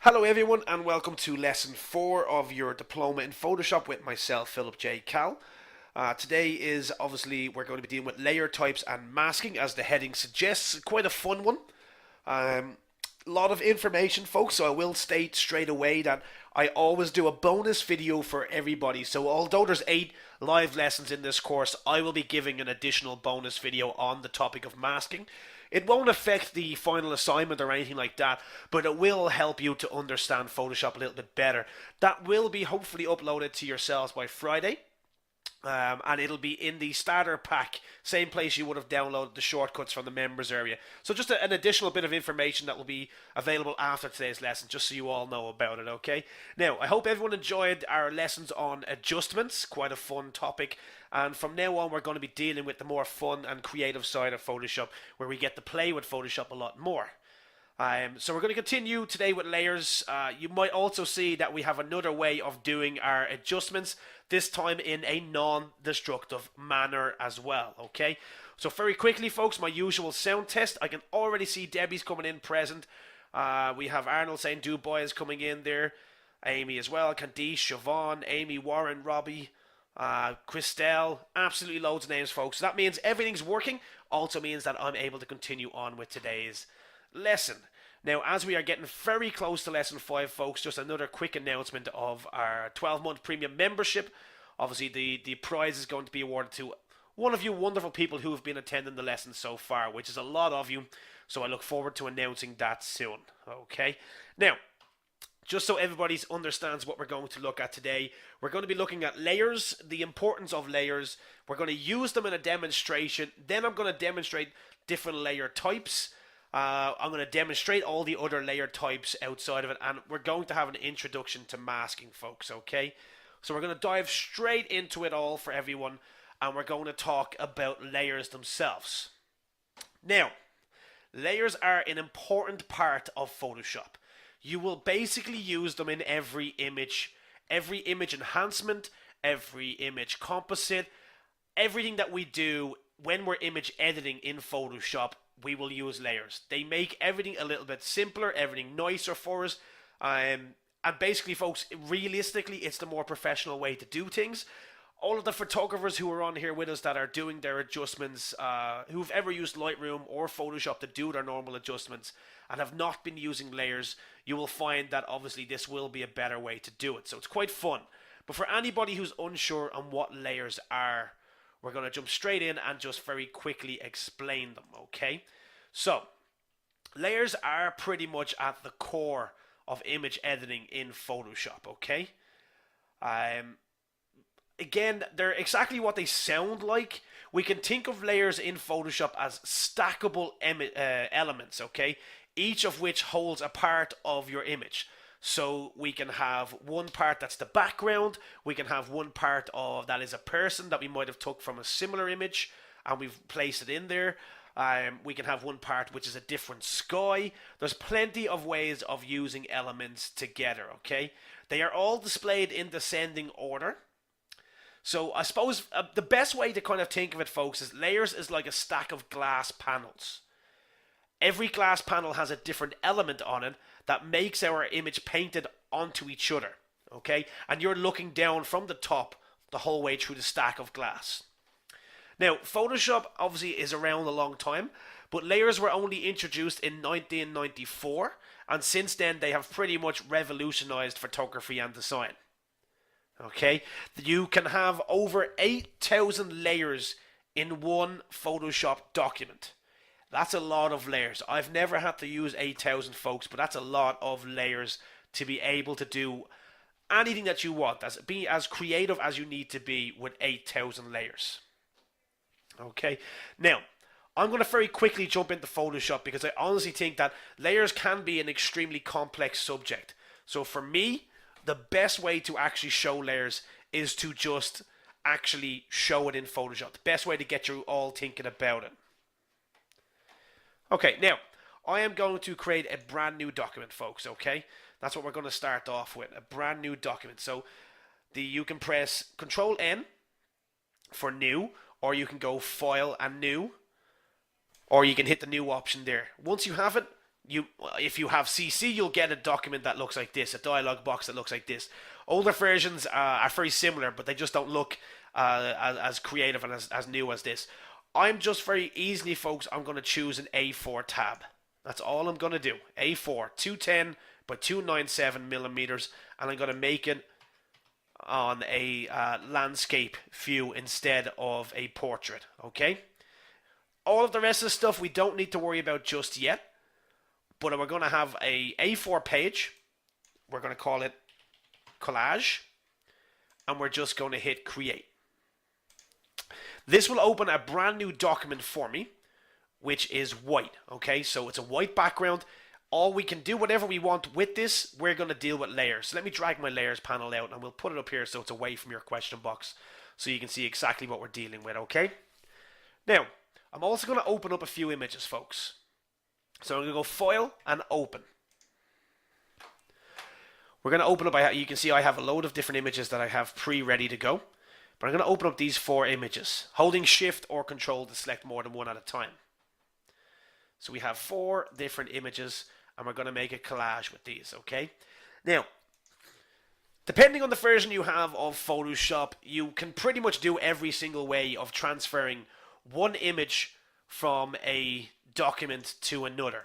Hello everyone and welcome to lesson 4 of your diploma in Photoshop with myself, Philip J. Cal. Today is obviously we're going to be dealing with layer types and masking as the heading suggests. Quite a fun one. A lot of information folks, so I will state straight away that I always do a bonus video for everybody. So although there's 8 live lessons in this course, I will be giving an additional bonus video on the topic of masking. It won't affect the final assignment or anything like that, but it will help you to understand Photoshop a little bit better. That will be hopefully uploaded to yourselves by Friday. And it'll be in the starter pack, same place you would have downloaded the shortcuts from the members area. So just an additional bit of information that will be available after today's lesson, just so you all know about it, okay? Now, I hope everyone enjoyed our lessons on adjustments, quite a fun topic. And from now on, we're going to be dealing with the more fun and creative side of Photoshop, where we get to play with Photoshop a lot more. So we're going to continue today with layers. You might also see that we have another way of doing our adjustments, this time in a non-destructive manner as well, okay? So very quickly, folks, my usual sound test. I can already see Debbie's coming in present. We have Arnold saying Dubai is coming in there. Amy as well, Candice, Siobhan, Amy, Warren, Robbie, Christelle, absolutely loads of names, folks. So that means everything's working. Also means that I'm able to continue on with today's lesson. Now, as we are getting very close to lesson 5, folks, just another quick announcement of our 12-month premium membership. Obviously, the prize is going to be awarded to one of you wonderful people who have been attending the lesson so far, which is a lot of you. So I look forward to announcing that soon. Okay. Now, just so everybody understands what we're going to look at today, we're going to be looking at layers, the importance of layers. We're going to use them in a demonstration. Then I'm going to demonstrate different layer types. I'm going to demonstrate all the other layer types outside of it, and we're going to have an introduction to masking, folks, okay? So we're going to dive straight into it all for everyone, and we're going to talk about layers themselves. Now, layers are an important part of Photoshop. You will basically use them in every image enhancement, every image composite, everything that we do when we're image editing in Photoshop. We will use layers. They make everything a little bit simpler, everything nicer for us. And basically, folks, realistically, it's the more professional way to do things. All of the photographers who are on here with us that are doing their adjustments, who've ever used Lightroom or Photoshop to do their normal adjustments and have not been using layers, you will find that obviously this will be a better way to do it. So it's quite fun. But for anybody who's unsure on what layers are, we're going to jump straight in and just very quickly explain them, okay? So, layers are pretty much at the core of image editing in Photoshop, okay? Again, they're exactly what they sound like. We can think of layers in Photoshop as stackable elements, okay? Each of which holds a part of your image. So we can have one part that's the background, we can have one part of that is a person that we might have took from a similar image and we've placed it in there. We can have one part which is a different sky. There's plenty of ways of using elements together, okay? They are all displayed in descending order. So I suppose the best way to kind of think of it, folks, is layers is like a stack of glass panels. Every glass panel has a different element on it that makes our image painted onto each other, okay? And you're looking down from the top the whole way through the stack of glass. Now, Photoshop obviously is around a long time, but layers were only introduced in 1994, and since then they have pretty much revolutionized photography and design. Okay? You can have over 8,000 layers in one Photoshop document. That's a lot of layers. I've never had to use 8,000, folks, but that's a lot of layers to be able to do anything that you want. Be as creative as you need to be with 8,000 layers. Okay, now I'm going to very quickly jump into Photoshop because I honestly think that layers can be an extremely complex subject. So for me, the best way to actually show layers is to just actually show it in Photoshop. The best way to get you all thinking about it. Okay, now, I am going to create a brand new document, folks, okay? That's what we're going to start off with, a brand new document. So, you can press Control N for new, or you can go File and New, or you can hit the new option there. Once you have it, if you have CC, you'll get a document that looks like this, a dialog box that looks like this. Older versions are very similar, but they just don't look as creative and as new as this. I'm just very easily, folks, I'm going to choose an A4 tab. That's all I'm going to do. A4, 210 by 297 millimeters, and I'm going to make it on a landscape view instead of a portrait, okay? All of the rest of the stuff we don't need to worry about just yet, but we're going to have a A4 page. We're going to call it collage, and we're just going to hit create. This will open a brand new document for me, which is white, okay? So it's a white background. All we can do whatever we want with this. We're going to deal with layers. So let me drag my layers panel out, and we'll put it up here so it's away from your question box so you can see exactly what we're dealing with, okay? Now, I'm also going to open up a few images, folks. So I'm going to go File and Open. We're going to open up, you can see I have a load of different images that I have pre-ready to go. But I'm going to open up these 4 images, holding Shift or Control to select more than one at a time. So we have 4 different images, and we're going to make a collage with these, okay? Now, depending on the version you have of Photoshop, you can pretty much do every single way of transferring one image from a document to another.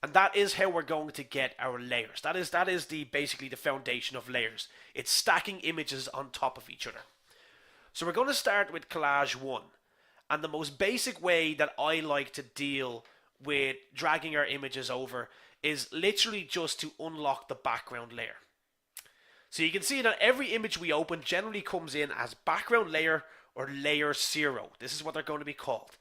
And that is how we're going to get our layers. That is basically the foundation of layers. It's stacking images on top of each other. So we're going to start with collage 1. And the most basic way that I like to deal with dragging our images over is literally just to unlock the background layer. So you can see that every image we open generally comes in as background layer or layer 0. This is what they're going to be called.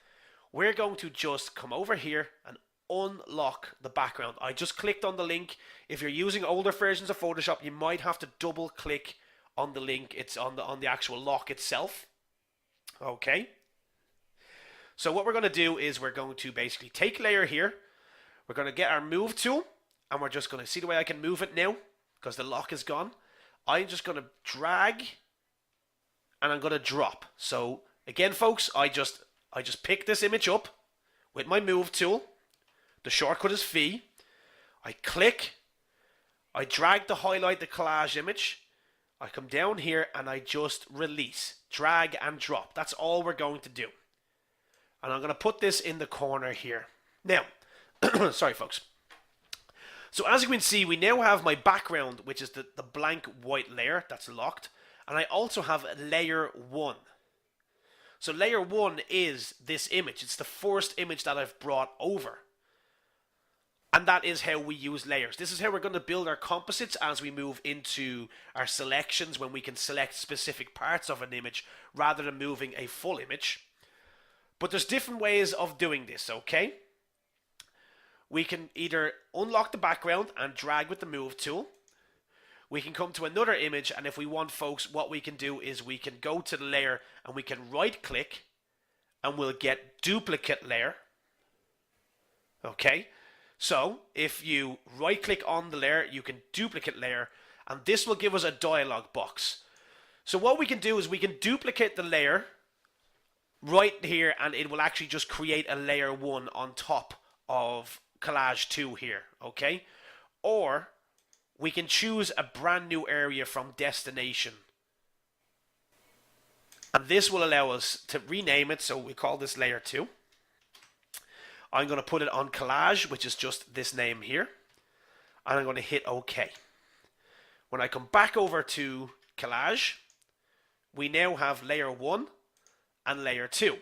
We're going to just come over here and unlock the background. I just clicked on the link. If you're using older versions of Photoshop, you might have to double click on the link. It's on the actual lock itself. Okay. So what we're going to do is we're going to basically take layer here. We're going to get our move tool, and we're just going to see the way I can move it now because the lock is gone. I'm just going to drag and I'm going to drop. So again, folks, I just pick this image up with my move tool. The shortcut is V. I click. I drag to highlight the collage image. I come down here and I just release, drag and drop. That's all we're going to do. And I'm going to put this in the corner here. Now, sorry folks. So as you can see, we now have my background, which is the blank white layer that's locked. And I also have layer 1. So layer 1 is this image. It's the first image that I've brought over. And that is how we use layers. This is how we're going to build our composites as we move into our selections, when we can select specific parts of an image rather than moving a full image. But there's different ways of doing this, okay? We can either unlock the background and drag with the move tool. We can come to another image, and if we want, folks, what we can do is we can go to the layer and we can right click and we'll get duplicate layer. Okay? So if you right click on the layer, you can duplicate layer, and this will give us a dialog box. So what we can do is we can duplicate the layer right here, and it will actually just create a layer 1 on top of collage 2 here, okay? Or we can choose a brand new area from destination, and this will allow us to rename it. So we call this layer 2. I'm going to put it on collage, which is just this name here, and I'm going to hit OK. When I come back over to collage, we now have layer 1 and layer 2.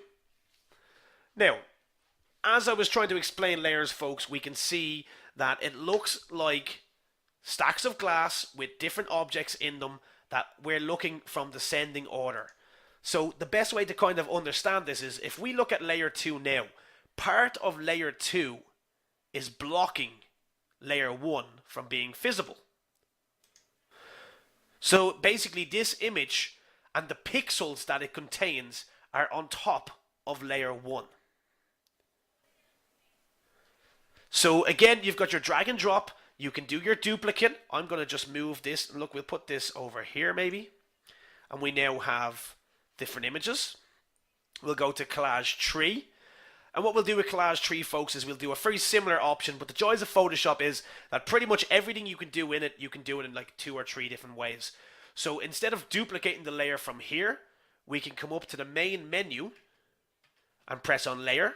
Now, as I was trying to explain layers, folks, we can see that it looks like stacks of glass with different objects in them that we're looking from descending order. So the best way to kind of understand this is if we look at layer 2 now, part of layer 2 is blocking layer 1 from being visible. So basically this image and the pixels that it contains are on top of layer 1. So again, you've got your drag and drop. You can do your duplicate. I'm going to just move this. Look, we'll put this over here maybe. And we now have different images. We'll go to collage 3. And what we'll do with Collage 3, folks, is we'll do a very similar option, but the joys of Photoshop is that pretty much everything you can do in it, you can do it in like 2 or 3 different ways. So instead of duplicating the layer from here, we can come up to the main menu and press on Layer,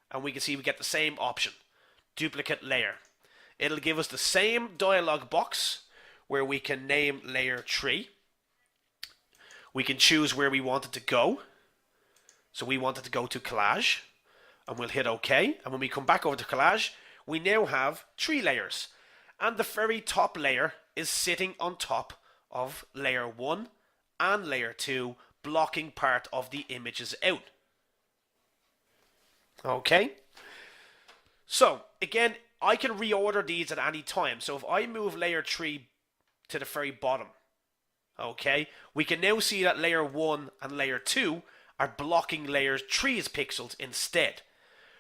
and we can see we get the same option, Duplicate Layer. It'll give us the same dialog box where we can name Layer 3. We can choose where we want it to go. So we want it to go to Collage, and we'll hit OK. And when we come back over to Collage, we now have 3 layers. And the very top layer is sitting on top of Layer 1 and Layer 2, blocking part of the images out. Okay. So, again, I can reorder these at any time. So if I move Layer 3 to the very bottom, okay, we can now see that Layer 1 and Layer 2 are blocking Layer 3's pixels instead.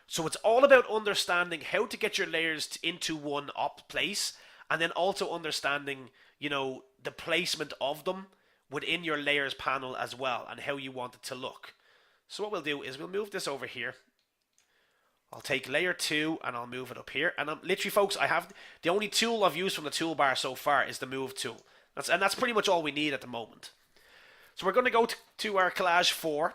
So it's all about understanding how to get your layers into one place, and then also understanding, you know, the placement of them within your layers panel as well, and how you want it to look. So what we'll do is we'll move this over here. I'll take Layer 2 and I'll move it up here. And literally, folks, I have the only tool I've used from the toolbar so far is the Move tool. That's pretty much all we need at the moment. So we're going to go to our Collage 4,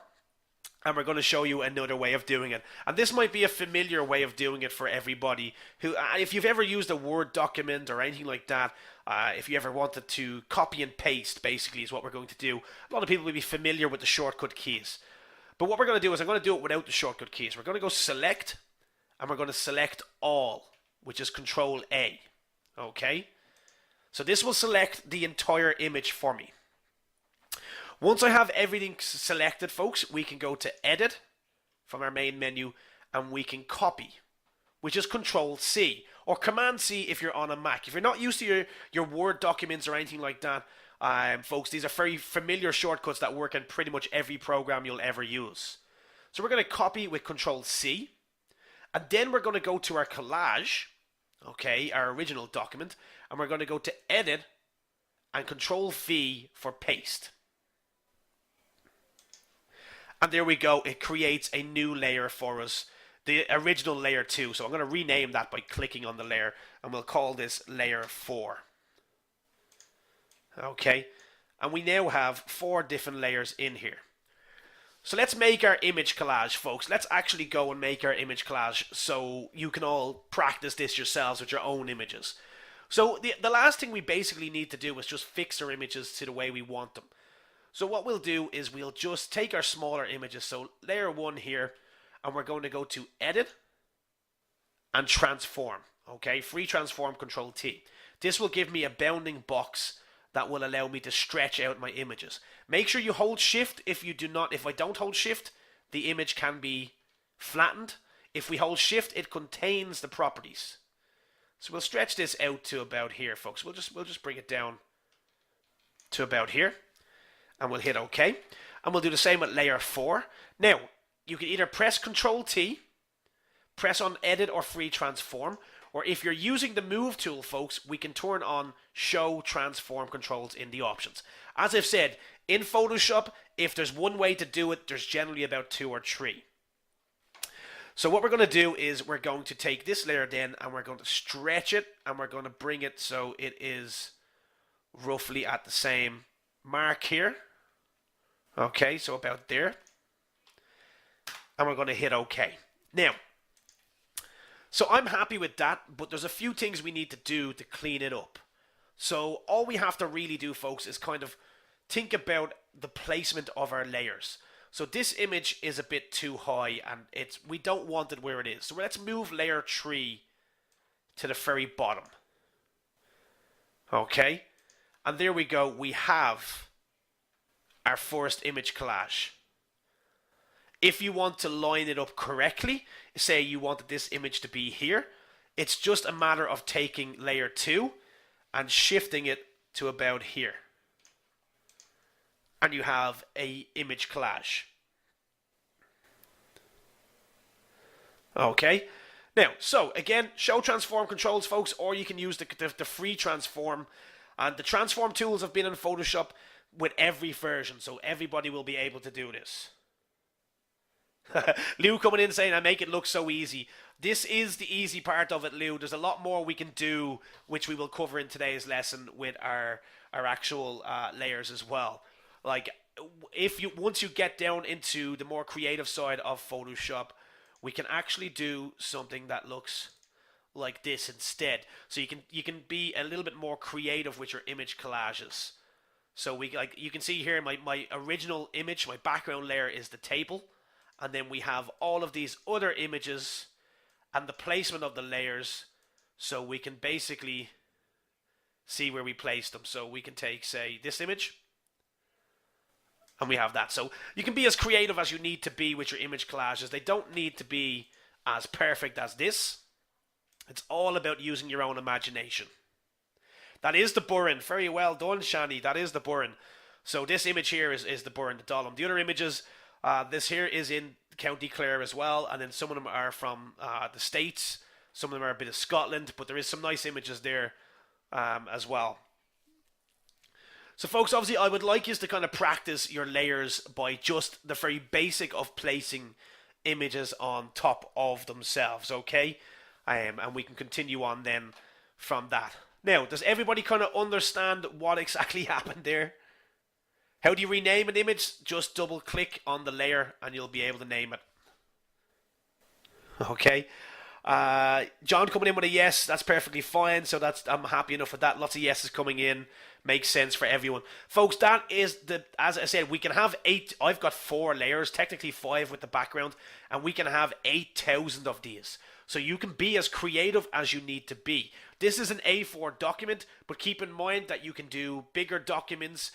and we're going to show you another way of doing it. And this might be a familiar way of doing it for everybody who, if you've ever used a Word document or anything like that, if you ever wanted to copy and paste, basically is what we're going to do. A lot of people will be familiar with the shortcut keys. But what we're going to do is I'm going to do it without the shortcut keys. We're going to go Select, and we're going to select All, which is Control A. Okay? So this will select the entire image for me. Once I have everything selected, folks, we can go to Edit from our main menu, and we can copy, which is Control C, or Command C if you're on a Mac. If you're not used to your Word documents or anything like that, folks, these are very familiar shortcuts that work in pretty much every program you'll ever use. So we're going to copy with Control C, and then we're going to go to our collage, okay, our original document, and we're going to go to Edit and Control V for Paste. And there we go, it creates a new layer for us, the original Layer 2. So I'm going to rename that by clicking on the layer, and we'll call this Layer 4. Okay, and we now have 4 different layers in here. So let's make our image collage, folks. Let's actually go and make our image collage so you can all practice this yourselves with your own images. So the last thing we basically need to do is just fix our images to the way we want them. So what we'll do is we'll just take our smaller images, so Layer 1 here, and we're going to go to Edit and Transform. Okay, Free Transform, Control T. This will give me a bounding box that will allow me to stretch out my images. Make sure you hold Shift. If I don't hold Shift, the image can be flattened. If we hold Shift, it contains the properties. So we'll stretch this out to about here, folks. We'll just bring it down to about here, and we'll hit OK. And we'll do the same with Layer 4. Now, you can either press Control T, press on Edit or Free Transform, or if you're using the Move tool, folks, we can turn on Show Transform Controls in the options. As I've said, in Photoshop, if there's one way to do it, there's generally about 2 or 3. So what we're going to do is we're going to take this layer then, and we're going to stretch it, and we're going to bring it so it is roughly at the same mark here. Okay, so about there. And we're going to hit OK. Now, so I'm happy with that, but there's a few things we need to do to clean it up. So all we have to really do, folks, is kind of think about the placement of our layers. So this image is a bit too high, and we don't want it where it is. So let's move Layer 3 to the very bottom. Okay, and there we go. We have our first image collage. If you want to line it up correctly, say you wanted this image to be here, it's just a matter of taking Layer 2 and shifting it to about here. And you have a image collage. Okay. Now, so again, show transform controls, folks, or you can use the free transform. And the transform tools have been in Photoshop with every version, so everybody will be able to do this. Lou coming in saying, I make it look so easy. This is the easy part of it, Lou. There's a lot more we can do, which we will cover in today's lesson with our actual layers as well. Like, if you once you get down into the more creative side of Photoshop, we can actually do something that looks like this instead. So you can be a little bit more creative with your image collages. So we like you can see here my original image, my background layer is the table, and then we have all of these other images and the placement of the layers, so we can basically see where we place them. So we can take, say, this image, and we have that. So you can be as creative as you need to be with your image collages. They don't need to be as perfect as this. It's all about using your own imagination. That is the Burren. Very well done, Shani. That is the Burren. So this image here is the Burren, the Dollum. The other images, this here is in County Clare as well, and then some of them are from the States. Some of them are a bit of Scotland, but there is some nice images there as well. So folks, obviously I would like you to kind of practice your layers by just the very basic of placing images on top of themselves, okay? And we can continue on then from that. Now, does everybody kind of understand what exactly happened there? How do you rename an image? Just double click on the layer and you'll be able to name it. Okay. John coming in with a yes, that's perfectly fine. So I'm happy enough with that. Lots of yeses coming in. Makes sense for everyone. Folks, that is as I said, we can have 8, I've got 4 layers, technically 5 with the background, and we can have 8,000 of these. So you can be as creative as you need to be. This is an A4 document, but keep in mind that you can do bigger documents.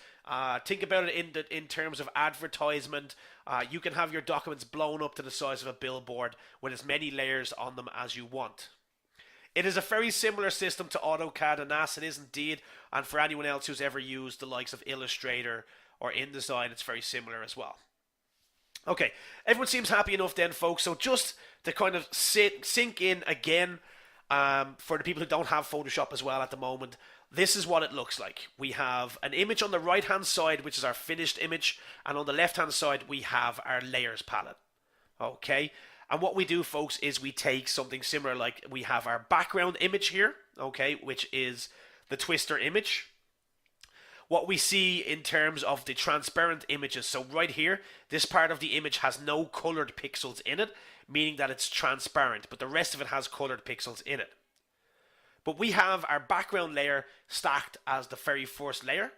Think about it in terms of advertisement. You can have your documents blown up to the size of a billboard with as many layers on them as you want. It is a very similar system to AutoCAD and NAS. It is indeed. And for anyone else who's ever used the likes of Illustrator or InDesign, it's very similar as well. Okay, everyone seems happy enough then, folks. So just to kind of sink in again, for the people who don't have Photoshop as well at the moment, this is what it looks like. We have an image on the right hand side, which is our finished image, and on the left hand side we have our layers palette. Okay, and what we do, folks, is we take something similar, like we have our background image here, okay, which is the Twister image. What we see in terms of the transparent images, so right here, this part of the image has no colored pixels in it, meaning that it's transparent, but the rest of it has colored pixels in it. But we have our background layer stacked as the very first layer.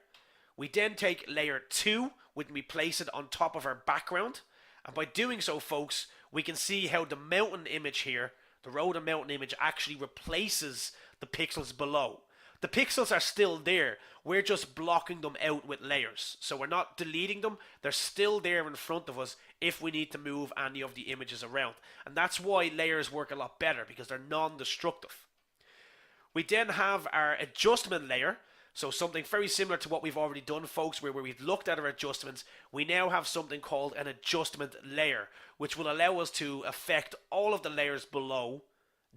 We then take layer 2 when we place it on top of our background, and by doing so, folks, we can see how the mountain image here, the road and mountain image, actually replaces the pixels below. The pixels are still there, we're just blocking them out with layers. So we're not deleting them, they're still there in front of us if we need to move any of the images around. And that's why layers work a lot better, because they're non-destructive. We then have our adjustment layer, so something very similar to what we've already done, folks, where we've looked at our adjustments. We now have something called an adjustment layer, which will allow us to affect all of the layers below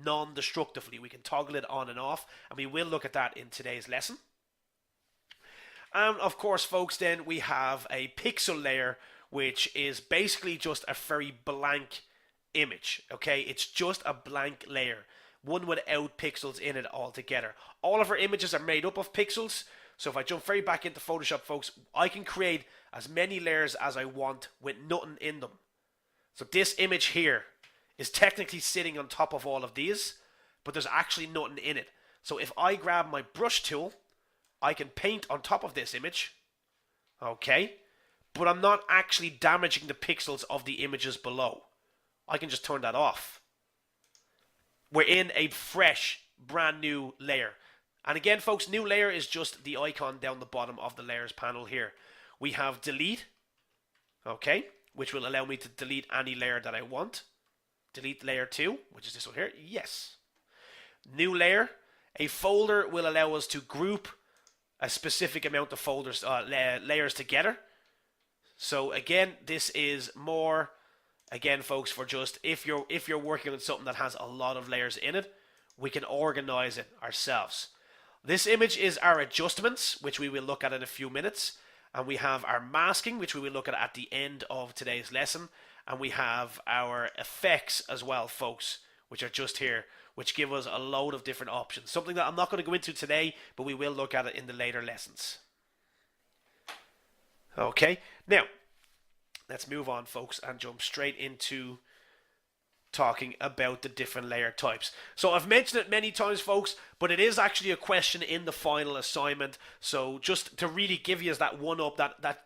non-destructively. We can toggle it on and off, and we will look at that in today's lesson. And of course, folks, then we have a pixel layer, which is basically just a very blank image. Okay, it's just a blank layer, one without pixels in it altogether. All of our images are made up of pixels, so if I jump very back into Photoshop, folks, I can create as many layers as I want with nothing in them. So this image here is technically sitting on top of all of these, but there's actually nothing in it. So if I grab my brush tool, I can paint on top of this image, okay, but I'm not actually damaging the pixels of the images below. I can just turn that off. We're in a fresh, brand new layer. And again, folks, new layer is just the icon down the bottom of the layers panel here. We have delete, okay, which will allow me to delete any layer that I want. Delete layer 2, which is this one here. Yes. New layer. A folder will allow us to group a specific amount of folders, layers together. So again, this is more, again, folks, for just if you're working on something that has a lot of layers in it, we can organize it ourselves. This image is our adjustments, which we will look at in a few minutes. And we have our masking, which we will look at the end of today's lesson. and we have our effects as well, folks, which are just here, which give us a load of different options. Something that I'm not going to go into today, but we will look at it in the later lessons. Okay, now let's move on, folks, and jump straight into talking about the different layer types. So I've mentioned it many times, folks, but it is actually a question in the final assignment. So just to really give you that one up, that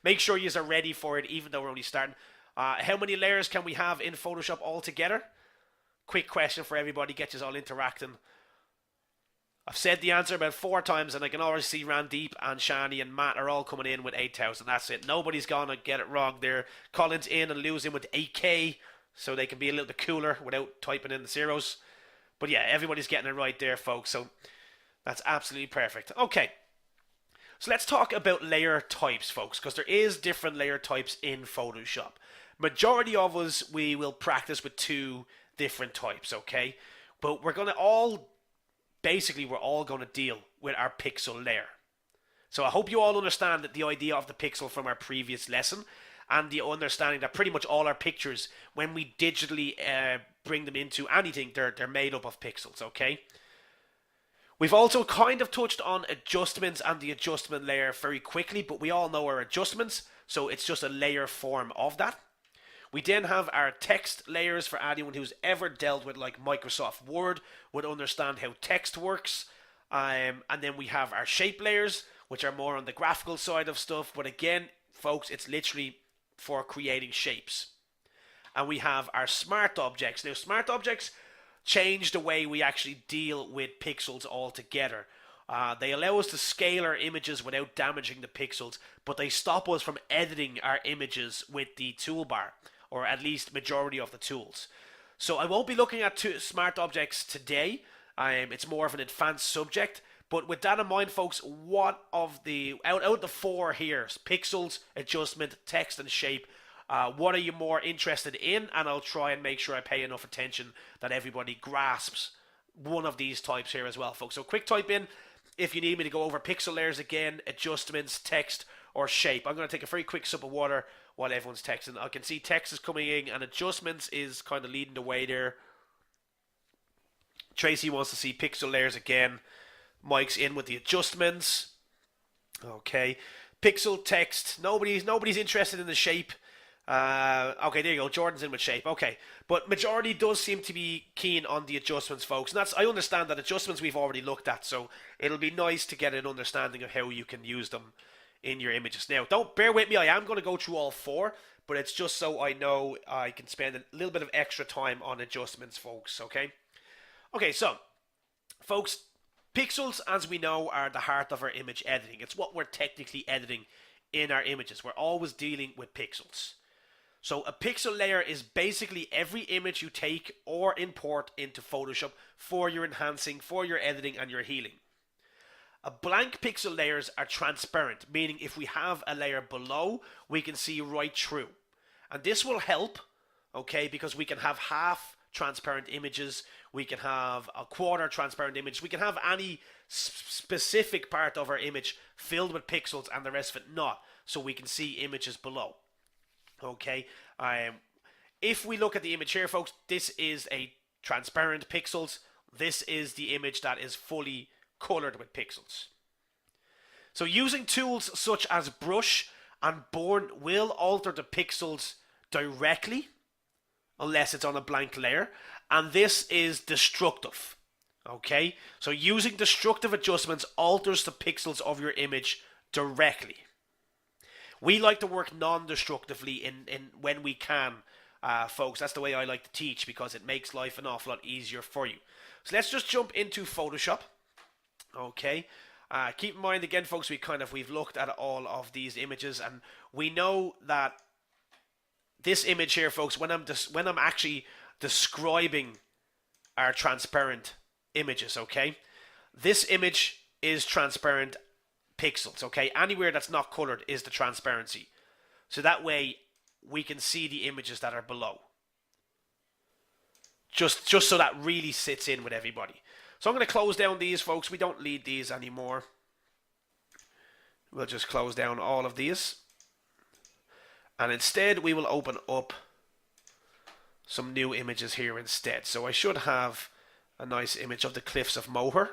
make sure you are ready for it, even though we're only starting. How many layers can we have in Photoshop altogether? Quick question for everybody, get you all interacting. I've said the answer about 4 times, and I can already see Randeep and Shani and Matt are all coming in with 8,000. That's it. Nobody's gonna get it wrong there. Colin's in and Lou's in with 8K, so they can be a little bit cooler without typing in the zeros. But yeah, everybody's getting it right there, folks. So that's absolutely perfect. Okay, so let's talk about layer types, folks, because there is different layer types in Photoshop. Majority of us, we will practice with 2 different types, okay? But we're going to deal with our pixel layer. So I hope you all understand that the idea of the pixel from our previous lesson, and the understanding that pretty much all our pictures, when we digitally bring them into anything, they're made up of pixels, okay? We've also kind of touched on adjustments and the adjustment layer very quickly, but we all know our adjustments, so it's just a layer form of that. We then have our text layers. For anyone who's ever dealt with like Microsoft Word would understand how text works. And then we have our shape layers, which are more on the graphical side of stuff. But again, folks, it's literally for creating shapes. And we have our smart objects. Now, smart objects change the way we actually deal with pixels altogether. They allow us to scale our images without damaging the pixels, but they stop us from editing our images with the toolbar, or at least majority of the tools. So I won't be looking at smart objects today. It's more of an advanced subject. But with that in mind, folks, what of the out of the 4 here, pixels, adjustment, text, and shape, what are you more interested in? And I'll try and make sure I pay enough attention that everybody grasps one of these types here as well, folks. So quick type in if you need me to go over pixel layers again, adjustments, text, or shape. I'm going to take a very quick sip of water while everyone's texting. I can see text is coming in, and adjustments is kind of leading the way there. Tracy wants to see pixel layers again. Mike's in with the adjustments. Okay. Pixel, text. Nobody's interested in the shape. Okay, there you go. Jordan's in with shape. Okay. But majority does seem to be keen on the adjustments, folks. And I understand that adjustments we've already looked at, so it'll be nice to get an understanding of how you can use them in your images. Now, don't bear with me. I am going to go through all 4, but it's just so I know I can spend a little bit of extra time on adjustments, folks. Okay. Okay, so, folks, pixels, as we know, are the heart of our image editing. It's what we're technically editing in our images. We're always dealing with pixels. So a pixel layer is basically every image you take or import into Photoshop for your enhancing, for your editing, and your healing. A blank pixel layers are transparent, meaning if we have a layer below, we can see right through. And this will help, okay, because we can have half transparent images, we can have a quarter transparent image, we can have any specific part of our image filled with pixels and the rest of it not, so we can see images below. Okay, if we look at the image here, folks, this is a transparent pixels. This is the image that is fully colored with pixels. So using tools such as brush and burn will alter the pixels directly, unless it's on a blank layer, and this is destructive. Okay, so using destructive adjustments alters the pixels of your image directly. We like to work non-destructively in when we can, folks. That's the way I like to teach, because it makes life an awful lot easier for you. So let's just jump into Photoshop. Okay. Keep in mind again, folks, we've looked at all of these images, and we know that this image here, folks, when I'm actually describing our transparent images, okay, this image is transparent pixels, okay? Anywhere that's not colored is the transparency. So that way we can see the images that are below. Just so that really sits in with everybody. So I'm going to close down these, folks. We don't need these anymore. We'll just close down all of these. And instead we will open up some new images here instead. So I should have a nice image of the Cliffs of Moher.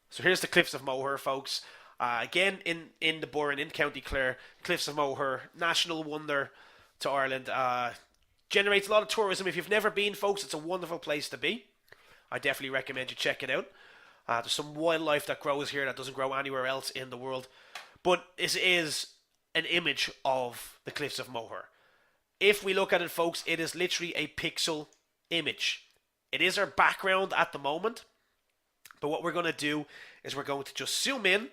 So here's the Cliffs of Moher, folks. Again, in the Burren, in County Clare, Cliffs of Moher, national wonder to Ireland. Generates a lot of tourism. If you've never been, folks, it's a wonderful place to be. I definitely recommend you check it out. There's some wildlife that grows here that doesn't grow anywhere else in the world. But this is an image of the Cliffs of Moher. If we look at it, folks, it is literally a pixel image. It is our background at the moment. But what we're going to do is we're going to just zoom in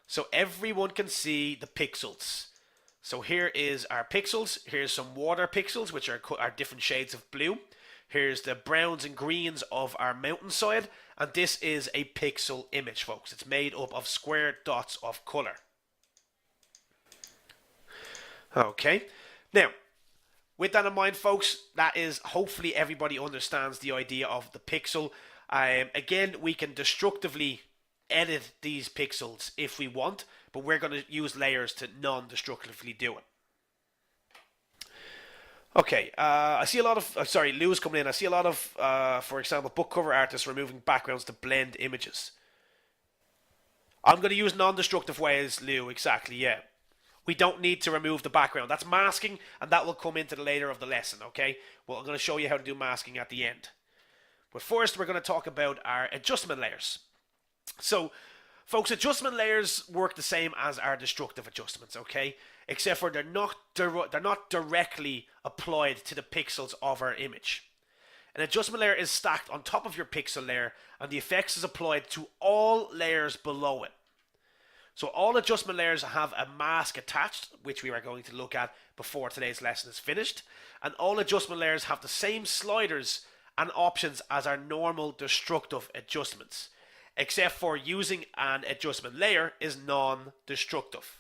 so everyone can see the pixels. So here is our pixels. Here's some water pixels, which are different shades of blue. Here's the browns and greens of our mountainside. And this is a pixel image, folks. It's made up of square dots of color. Okay. Now, with that in mind, folks, that is hopefully everybody understands the idea of the pixel. Again, we can destructively edit these pixels if we want, but we're going to use layers to non-destructively do it. Okay, I see a lot of, Lou's coming in. I see a lot of, for example, book cover artists removing backgrounds to blend images. I'm going to use non-destructive ways, Lou, exactly, yeah. We don't need to remove the background. That's masking, and that will come into the later of the lesson, okay? Well, I'm going to show you how to do masking at the end. But first, we're going to talk about our adjustment layers. So, folks, adjustment layers work the same as our destructive adjustments, okay? Except for they're not directly applied to the pixels of our image. An adjustment layer is stacked on top of your pixel layer, and the effects is applied to all layers below it. So all adjustment layers have a mask attached, which we are going to look at before today's lesson is finished. And all adjustment layers have the same sliders and options as our normal destructive adjustments, except for using an adjustment layer is non-destructive.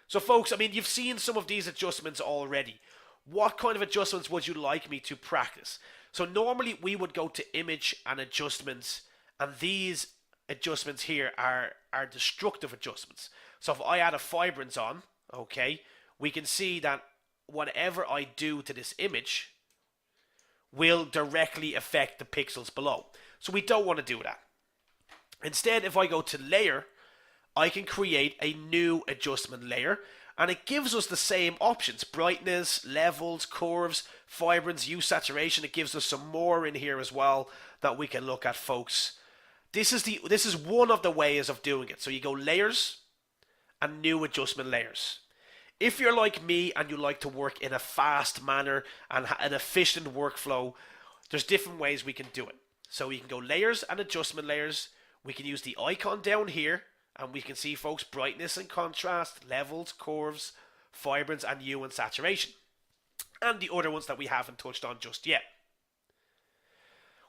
So folks, I mean, you've seen some of these adjustments already. What kind of adjustments would you like me to practice? So normally we would go to image and adjustments, and these adjustments here are destructive adjustments. So if I add a vibrance on, okay, we can see that whatever I do to this image will directly affect the pixels below. So we don't want to do that. Instead, if I go to layer, I can create a new adjustment layer, and it gives us the same options: brightness, levels, curves, vibrance, hue, saturation. It gives us some more in here as well that we can look at, folks. This is one of the ways of doing it. So you go layers and new adjustment layers. If you're like me and you like to work in a fast manner and an efficient workflow, there's different ways we can do it. So you can go layers and adjustment layers. We can use the icon down here, and we can see, folks, brightness and contrast, levels, curves, vibrance, and hue and saturation. And the other ones that we haven't touched on just yet.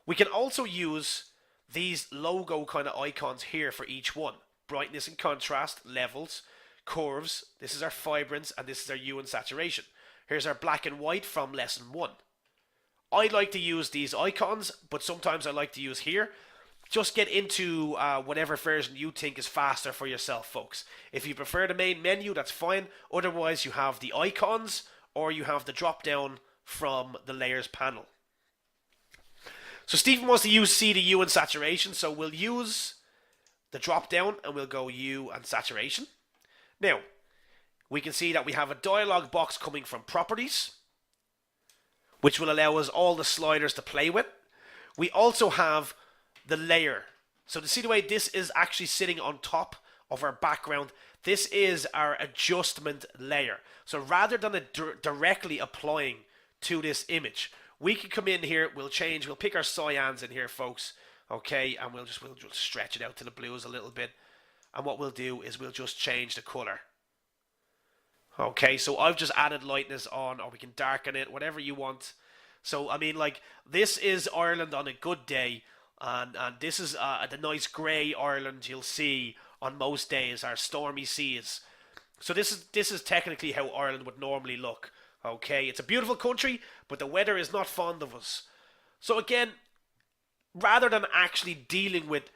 We can also use these logo kind of icons here for each one: brightness and contrast, levels, curves. This is our vibrance, and this is our hue and saturation. Here's our black and white from lesson 1. I like to use these icons, but sometimes I like to use here. Just get into whatever version you think is faster for yourself, folks. If you prefer the main menu, that's fine. Otherwise, you have the icons, or you have the drop down from the layers panel. So Stephen wants to use see the hue and saturation, so we'll use the drop down and we'll go hue and saturation. Now, we can see that we have a dialog box coming from properties, which will allow us all the sliders to play with. We also have the layer. So to see the way this is actually sitting on top of our background, this is our adjustment layer. So rather than it directly applying to this image, we can come in here, we'll pick our cyans in here, folks, okay, and we'll just stretch it out to the blues a little bit. And what we'll do is we'll just change the color. Okay, so I've just added lightness on, or we can darken it, whatever you want. So, I mean, like, this is Ireland on a good day, and this is the nice grey Ireland you'll see on most days, our stormy seas. So this is technically how Ireland would normally look. Okay, it's a beautiful country, but the weather is not fond of us. So again, rather than actually dealing with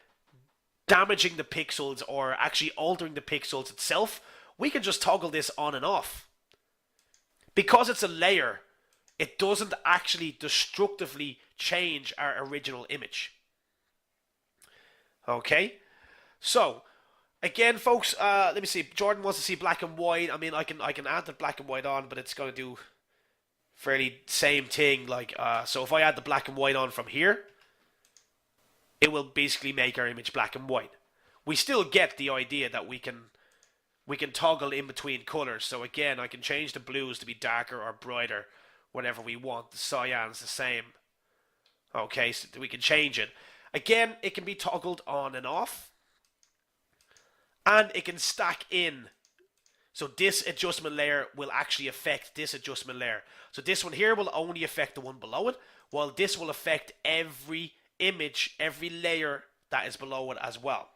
damaging the pixels or actually altering the pixels itself, we can just toggle this on and off. Because it's a layer, it doesn't actually destructively change our original image. Okay, so again, folks, let me see. Jordan wants to see black and white. I mean, I can add the black and white on, but it's going to do fairly same thing. Like, so if I add the black and white on from here, it will basically make our image black and white. We still get the idea that we can toggle in between colors. So again, I can change the blues to be darker or brighter, whatever we want. The cyan's the same. Okay, so we can change it. Again, it can be toggled on and off. And it can stack in. So this adjustment layer will actually affect this adjustment layer. So this one here will only affect the one below it, while this will affect every image, every layer that is below it as well.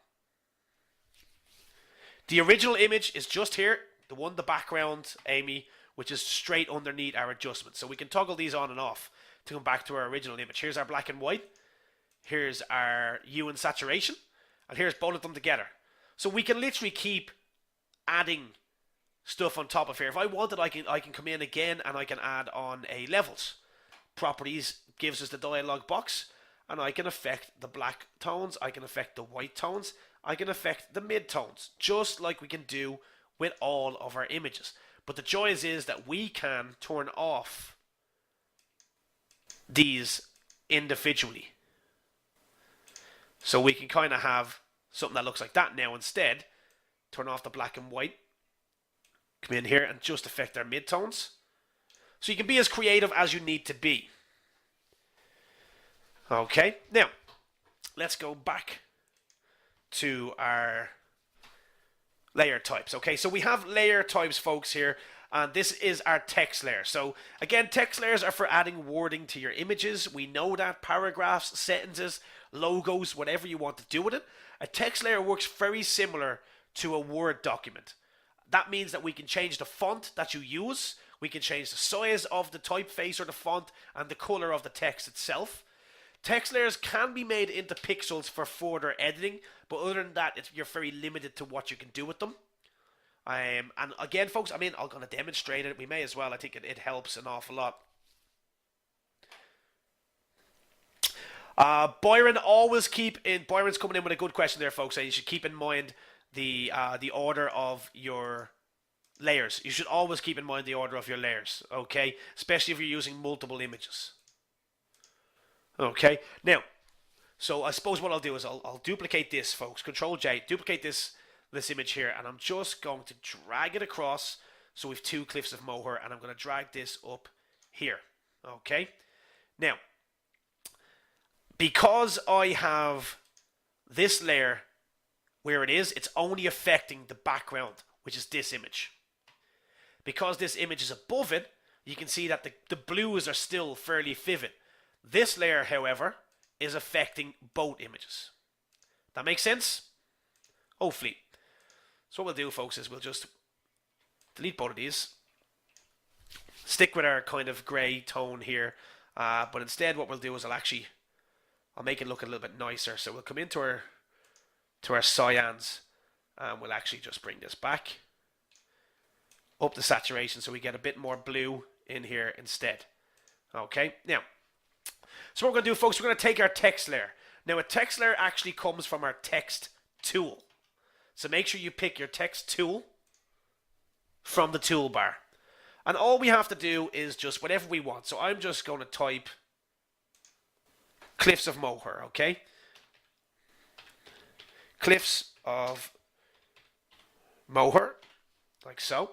The original image is just here, the one, the background, Amy, which is straight underneath our adjustment. So we can toggle these on and off to come back to our original image. Here's our black and white. Here's our hue and saturation. And here's both of them together. So we can literally keep adding stuff on top of here. If I wanted, I can come in again and I can add on a levels. Properties gives us the dialog box, and I can affect the black tones, I can affect the white tones, I can affect the mid tones, just like we can do with all of our images. But the joy is that we can turn off these individually. So we can kind of have something that looks like that now instead. Turn off the black and white. Come in here and just affect our midtones. So you can be as creative as you need to be. Okay, now let's go back to our layer types. Okay, so we have layer types, folks, here. And this is our text layer. So again, text layers are for adding wording to your images. We know that. Paragraphs, sentences, logos, whatever you want to do with it. A text layer works very similar to a Word document. That means that we can change the font that you use. We can change the size of the typeface or the font and the color of the text itself. Text layers can be made into pixels for further editing, but other than that, you're very limited to what you can do with them. And again, folks, I mean, I'm going to demonstrate it. We may as well. I think it helps an awful lot. Byron, always keep in. Byron's coming in with a good question there, folks. You should keep in mind the order of your layers. You should always keep in mind the order of your layers, okay? Especially if you're using multiple images. Okay, now, so I suppose what I'll do is I'll duplicate this, folks. Control J, duplicate this image here, and I'm just going to drag it across. So we've two Cliffs of Moher, and I'm going to drag this up here. Okay, now, because I have this layer where it is, it's only affecting the background, which is this image. Because this image is above it, you can see that the blues are still fairly vivid. This layer, however, is affecting both images. That makes sense? Hopefully. So what we'll do, folks, is we'll just delete both of these. Stick with our kind of grey tone here. But instead what we'll do is I'll make it look a little bit nicer. So we'll come into our cyans, and we'll actually just bring this back. Up the saturation so we get a bit more blue in here instead. Okay, now, so what we're going to do, folks, we're going to take our text layer. Now, a text layer actually comes from our text tool. So make sure you pick your text tool from the toolbar. And all we have to do is just whatever we want. So I'm just going to type Cliffs of Moher, okay? Cliffs of Moher, like so.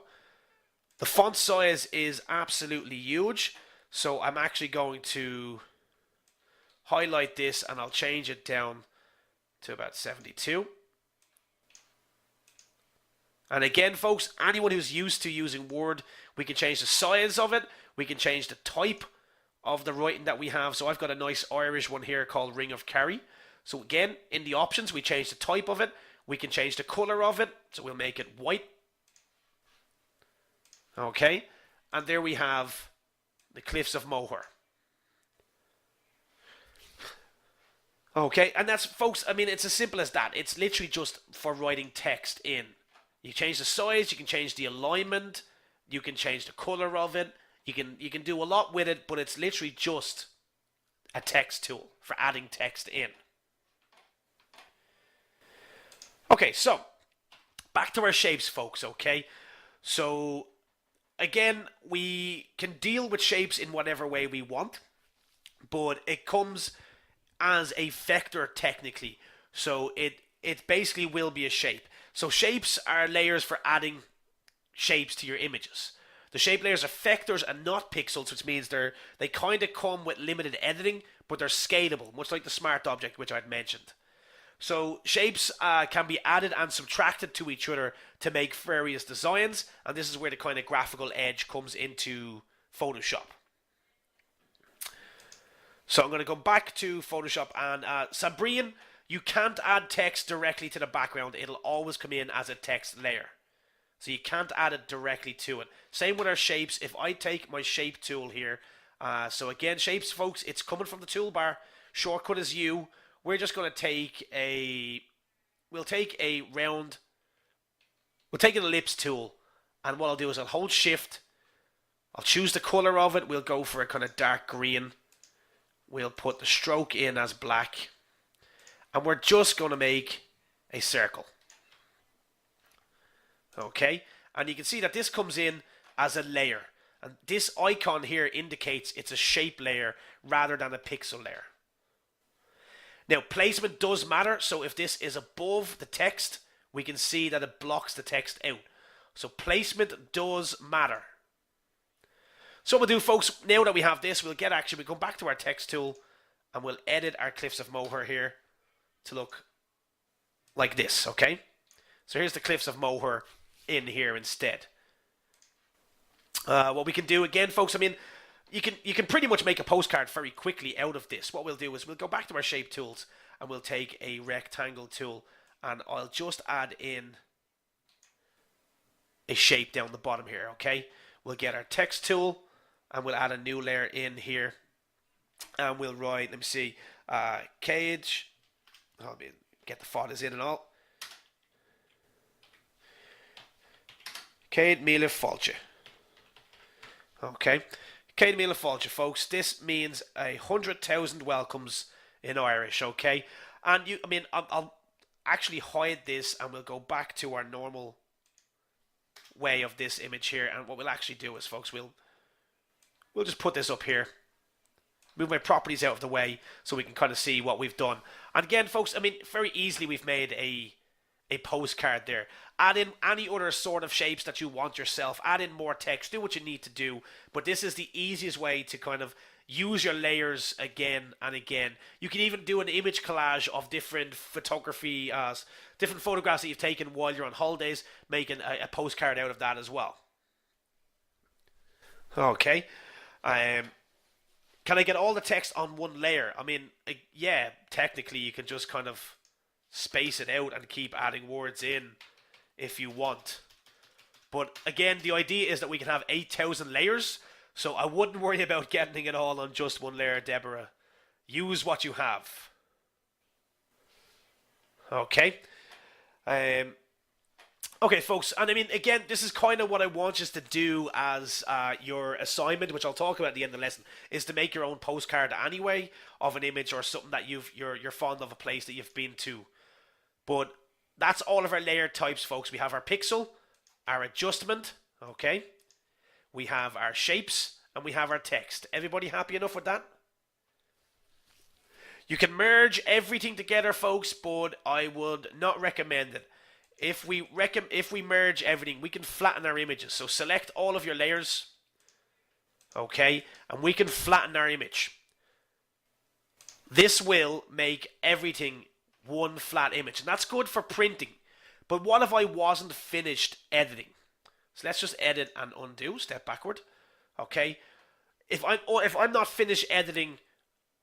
The font size is absolutely huge. So I'm actually going to highlight this and I'll change it down to about 72. And again, folks, anyone who's used to using Word, we can change the size of it. We can change the type of the writing that we have. So I've got a nice Irish one here called Ring of Kerry. So again, in the options, we change the type of it. We can change the color of it. So we'll make it white. Okay. And there we have the Cliffs of Moher. Okay. And that's, folks, I mean, it's as simple as that. It's literally just for writing text in. You change the size, you can change the alignment, you can change the color of it, You can do a lot with it, but it's literally just a text tool for adding text in. Okay, so back to our shapes, folks. Okay, so again, we can deal with shapes in whatever way we want, but it comes as a vector technically. So it basically will be a shape. So shapes are layers for adding shapes to your images. The shape layers are vectors and not pixels, which means they kind of come with limited editing, but they're scalable, much like the smart object, which I'd mentioned. So shapes can be added and subtracted to each other to make various designs, and this is where the kind of graphical edge comes into Photoshop. So I'm going to go back to Photoshop, and Sabrian, you can't add text directly to the background. It'll always come in as a text layer. So you can't add it directly to it. Same with our shapes. If I take my shape tool here, so again, shapes, folks, it's coming from the toolbar. Shortcut is U. We're just going to take we'll take an ellipse tool, and what I'll do is I'll hold shift, I'll choose the color of it, we'll go for a kind of dark green, we'll put the stroke in as black, and we're just going to make a circle. Okay, and you can see that this comes in as a layer, and this icon here indicates it's a shape layer rather than a pixel layer. Now, placement does matter, so if this is above the text, we can see that it blocks the text out. So placement does matter. So what we'll do, folks, now that we have this, we'll go back to our text tool, and we'll edit our Cliffs of Moher here to look like this, okay? So here's the Cliffs of Moher in here instead. What we can do again, folks, I mean, you can pretty much make a postcard very quickly out of this. What we'll do is we'll go back to our shape tools, and we'll take a rectangle tool, and I'll just add in a shape down the bottom here, okay? We'll get our text tool, and we'll add a new layer in here, and we'll write, let me see, cage, I'll get the font is in and all, Céad Míle Fáilte. Okay, Céad Míle Fáilte, folks. This means 100,000 welcomes in Irish. Okay, and I'll actually hide this, and we'll go back to our normal way of this image here. And what we'll actually do is, folks, we'll just put this up here. Move my properties out of the way so we can kind of see what we've done. And again, folks, I mean, very easily we've made a postcard there. Add in any other sort of shapes that you want yourself. Add in more text. Do what you need to do. But this is the easiest way to kind of use your layers again and again. You can even do an image collage of different photography, different photographs that you've taken while you're on holidays, making a postcard out of that as well. Okay. Can I get all the text on one layer? I mean, yeah, technically you can just kind of space it out and keep adding words in if you want. But again, the idea is that we can have 8,000 layers, so I wouldn't worry about getting it all on just one layer, Deborah. Use what you have. Okay. Okay, folks, and I mean, again, this is kind of what I want you to do as your assignment, which I'll talk about at the end of the lesson, is to make your own postcard anyway of an image or something that you're fond of, a place that you've been to. But that's all of our layer types, folks. We have our pixel, our adjustment, okay? We have our shapes, and we have our text. Everybody happy enough with that? You can merge everything together, folks, but I would not recommend it. If we merge everything, we can flatten our images. So select all of your layers, okay? And we can flatten our image. This will make everything one flat image, and that's good for printing. But what if I wasn't finished editing? So let's just edit and undo, step backward. Okay, if I'm not finished editing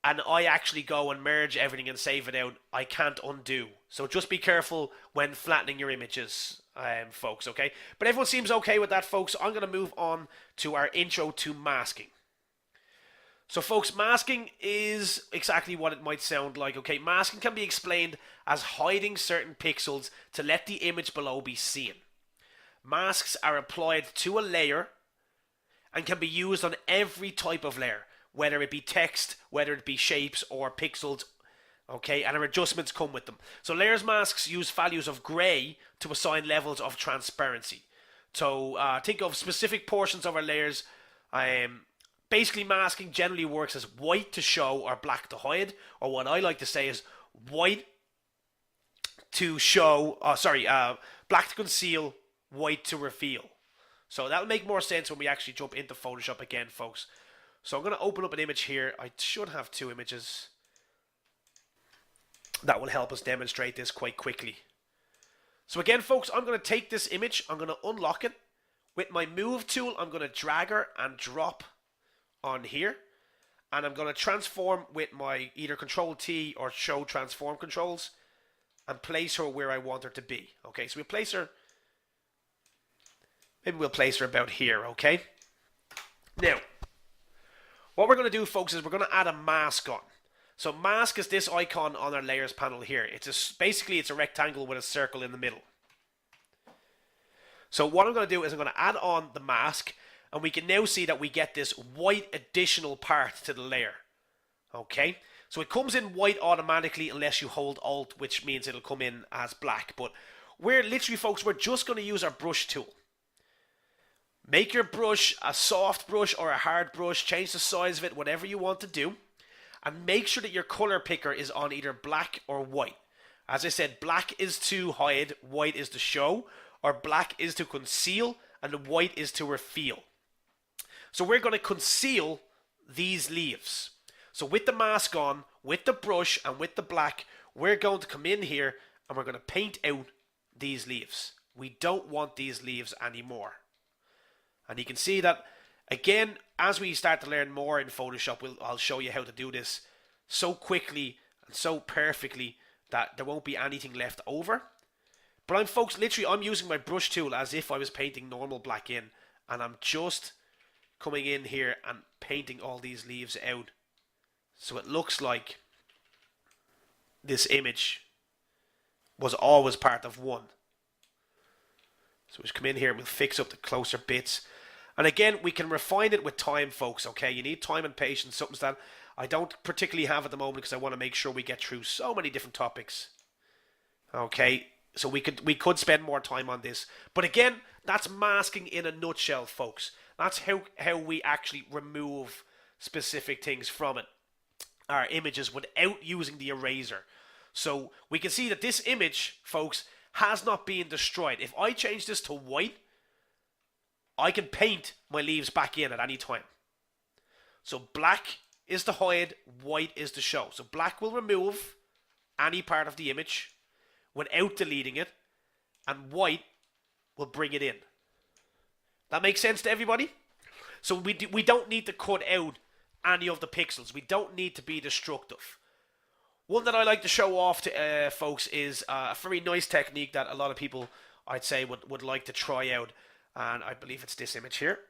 and I actually go and merge everything and save it out, I can't undo. So just be careful when flattening your images, folks, okay? But everyone seems okay with that, folks. I'm going to move on to our intro to masking. So, folks, masking is exactly what it might sound like, okay? Masking can be explained as hiding certain pixels to let the image below be seen. Masks are applied to a layer, and can be used on every type of layer, whether it be text, whether it be shapes or pixels. Okay, and our adjustments come with them. So layers masks use values of grey to assign levels of transparency. So think of specific portions of our layers. Basically, masking generally works as white to show or black to hide, or what I like to say is white to show, black to conceal, white to reveal. So that'll make more sense when we actually jump into Photoshop again, folks. So I'm going to open up an image here. I should have two images. That will help us demonstrate this quite quickly. So again, folks, I'm going to take this image. I'm going to unlock it. With my move tool, I'm going to drag her and drop on here. And I'm going to transform with my either Control T or show transform controls and place her where I want her to be. Okay, so we place her. Maybe we'll place her about here, okay? Now, what we're going to do, folks, is we're going to add a mask on. So mask is this icon on our layers panel here. Basically it's a rectangle with a circle in the middle. So what I'm going to do is I'm going to add on the mask, and we can now see that we get this white additional part to the layer. Okay, so it comes in white automatically unless you hold Alt, which means it'll come in as black. But we're literally, folks, we're just going to use our brush tool. Make your brush a soft brush or a hard brush, change the size of it, whatever you want to do. And make sure that your color picker is on either black or white. As I said, black is to hide, white is to show, or black is to conceal, and white is to reveal. So we're going to conceal these leaves. So with the mask on, with the brush, and with the black, we're going to come in here and we're going to paint out these leaves. We don't want these leaves anymore. And you can see that, again, as we start to learn more in Photoshop, I'll show you how to do this so quickly and so perfectly that there won't be anything left over. But folks, literally, I'm using my brush tool as if I was painting normal black in, and I'm just coming in here and painting all these leaves out. So it looks like this image was always part of one. So we'll just come in here and we'll fix up the closer bits. And again, we can refine it with time, folks, okay? You need time and patience, something that I don't particularly have at the moment because I want to make sure we get through so many different topics. Okay, so we could spend more time on this. But again, that's masking in a nutshell, folks. That's how we actually remove specific things from it, our images, without using the eraser. So we can see that this image, folks, has not been destroyed. If I change this to white, I can paint my leaves back in at any time. So black is to hide, white is to show. So black will remove any part of the image without deleting it, and white will bring it in. That makes sense to everybody? So we don't need to cut out any of the pixels. We don't need to be destructive. One that I like to show off to folks is a very nice technique that a lot of people, I'd say, would like to try out. And I believe it's this image here.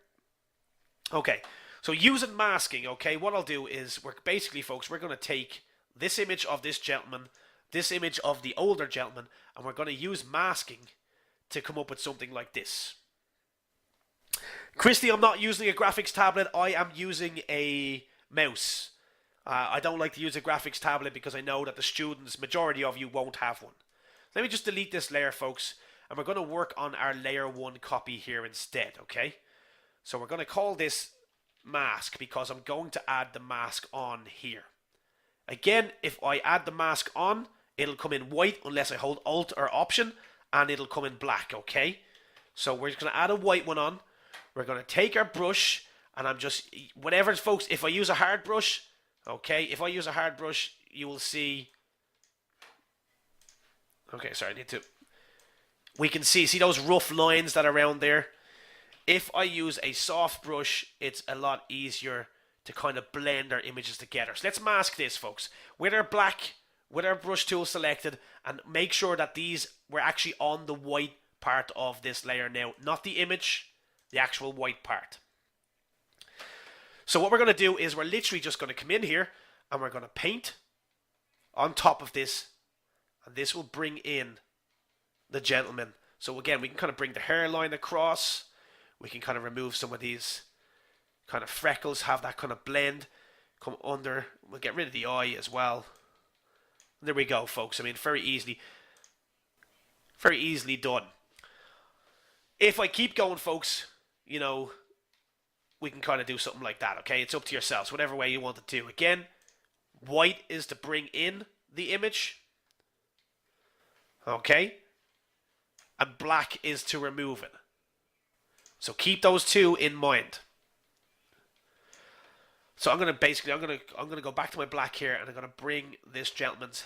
Okay, so using masking, okay, what I'll do is, folks, we're going to take this image of this gentleman, this image of the older gentleman, and we're going to use masking to come up with something like this. Christy, I'm not using a graphics tablet. I am using a mouse. I don't like to use a graphics tablet because I know that the students, majority of you, won't have one. Let me just delete this layer, folks. And we're going to work on our layer 1 copy here instead, okay? So we're going to call this mask because I'm going to add the mask on here. Again, if I add the mask on, it'll come in white unless I hold Alt or Option, and it'll come in black, okay? So we're just going to add a white one on. We're going to take our brush, and I'm just, whatever, folks, if I use a hard brush, okay, if I use a hard brush, you will see, okay, sorry, I need to, we can see those rough lines that are around there. If I use a soft brush, it's a lot easier to kind of blend our images together. So let's mask this, folks, with our black, with our brush tool selected, and make sure that we're actually on the white part of this layer now, not the image, the actual white part. So what we're going to do is we're literally just going to come in here and we're going to paint on top of this, and this will bring in the gentleman. So again, we can kind of bring the hairline across. We can kind of remove some of these kind of freckles have that kind of blend come under. We'll get rid of the eye as well. And there we go, folks. I mean, very easily done. If I keep going, folks, you know, we can kind of do something like that, okay? It's up to yourselves, whatever way you want to do. Again, white is to bring in the image, okay? And black is to remove it. So keep those two in mind. So I'm gonna go back to my black here, and I'm gonna bring this gentleman's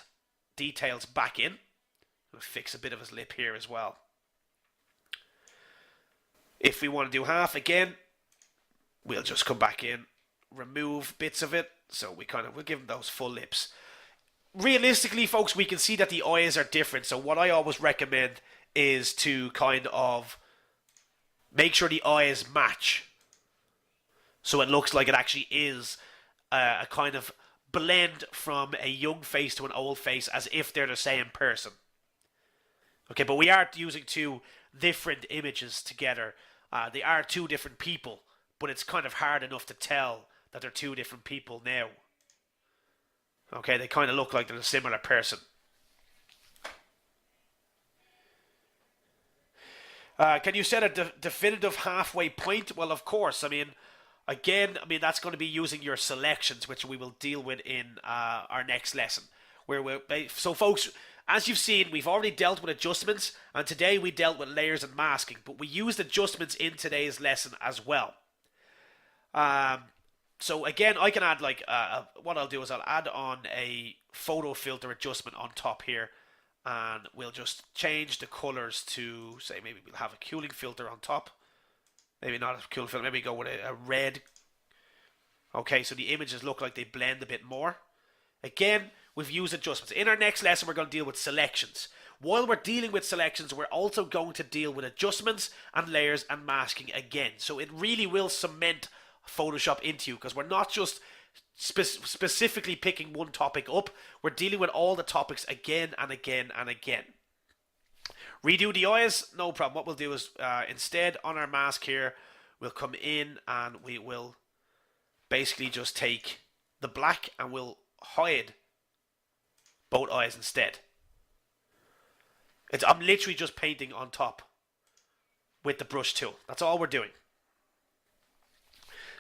details back in. I'm gonna fix a bit of his lip here as well. If we want to do half again, we'll just come back in, remove bits of it. So we'll give him those full lips. Realistically, folks, we can see that the eyes are different. So what I always recommend is to kind of make sure the eyes match. So it looks like it actually is a kind of blend from a young face to an old face, as if they're the same person. Okay, but we are using two different images together. They are two different people, but it's kind of hard enough to tell that they're two different people now. Okay, they kind of look like they're a similar person. Can you set a definitive halfway point? Well, of course. I mean, again, that's going to be using your selections, which we will deal with in our next lesson. So, folks, as you've seen, we've already dealt with adjustments, and today we dealt with layers and masking, but we used adjustments in today's lesson as well. So again, I can add what I'll do is I'll add on a photo filter adjustment on top here, and we'll just change the colors to, say, maybe we'll have a cooling filter on top. Maybe not a cooling filter, maybe go with a red. Okay, so the images look like they blend a bit more. Again, we've used adjustments. In our next lesson, we're going to deal with selections. While we're dealing with selections, we're also going to deal with adjustments and layers and masking again. So it really will cement Photoshop into you, because we're not just specifically picking one topic up. We're dealing with all the topics again and again and again. Redo the eyes, no problem. What we'll do is instead on our mask here, we'll come in and we will basically just take the black and we'll hide both eyes instead. I'm literally just painting on top with the brush tool. That's all we're doing.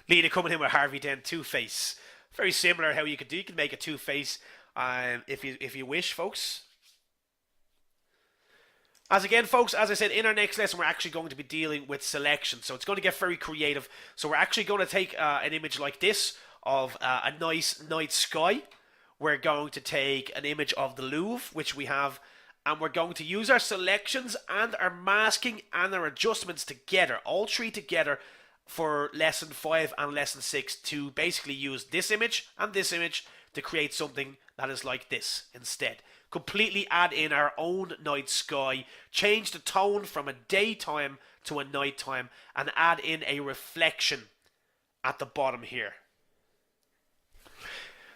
Lena coming in with Harvey Dent Two-Face. Very similar how you can make a Two-Face if you wish, folks. As I said, in our next lesson, we're actually going to be dealing with selection. So it's going to get very creative. So we're actually going to take an image like this of a nice night sky. We're going to take an image of the Louvre, which we have, and we're going to use our selections and our masking and our adjustments together, all three together, for lesson 5 and lesson 6 to basically use this image and this image to create something that is like this instead. Completely add in our own night sky, change the tone from a daytime to a nighttime, and add in a reflection at the bottom here.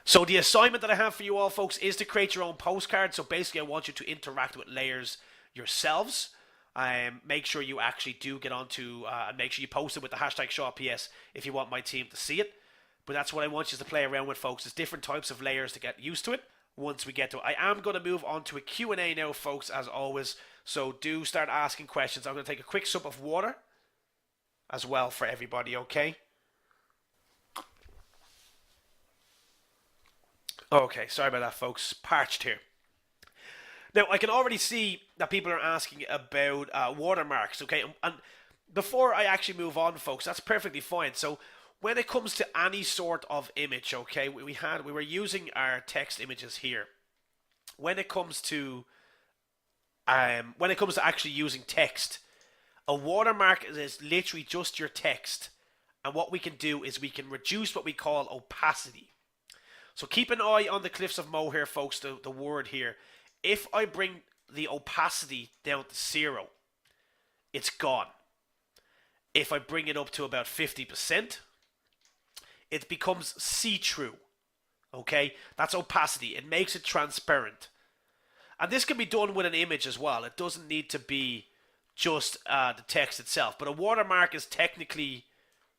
So the assignment that I have for you all, folks, is to create your own postcard. So basically I want you to interact with layers yourselves. Make sure you actually do get onto and make sure you post it with the hashtag ShawPS if you want my team to see it. But that's what I want you to play around with, folks. There's different types of layers to get used to it once we get to it. I am going to move on to a Q&A now, folks, as always. So do start asking questions. I'm going to take a quick sip of water as well for everybody, okay? Okay, sorry about that, folks. Parched here. Now, I can already see that people are asking about watermarks, okay? And before I actually move on, folks, that's perfectly fine. So when it comes to any sort of image, okay, we were using our text images here. When it comes to actually using text, a watermark is literally just your text. And what we can do is we can reduce what we call opacity. So keep an eye on the Cliffs of Moher, folks, the word here. If I bring the opacity down to 0, it's gone. If I bring it up to about 50%, it becomes see-through. Okay? That's opacity. It makes it transparent. And this can be done with an image as well. It doesn't need to be just the text itself. But a watermark is technically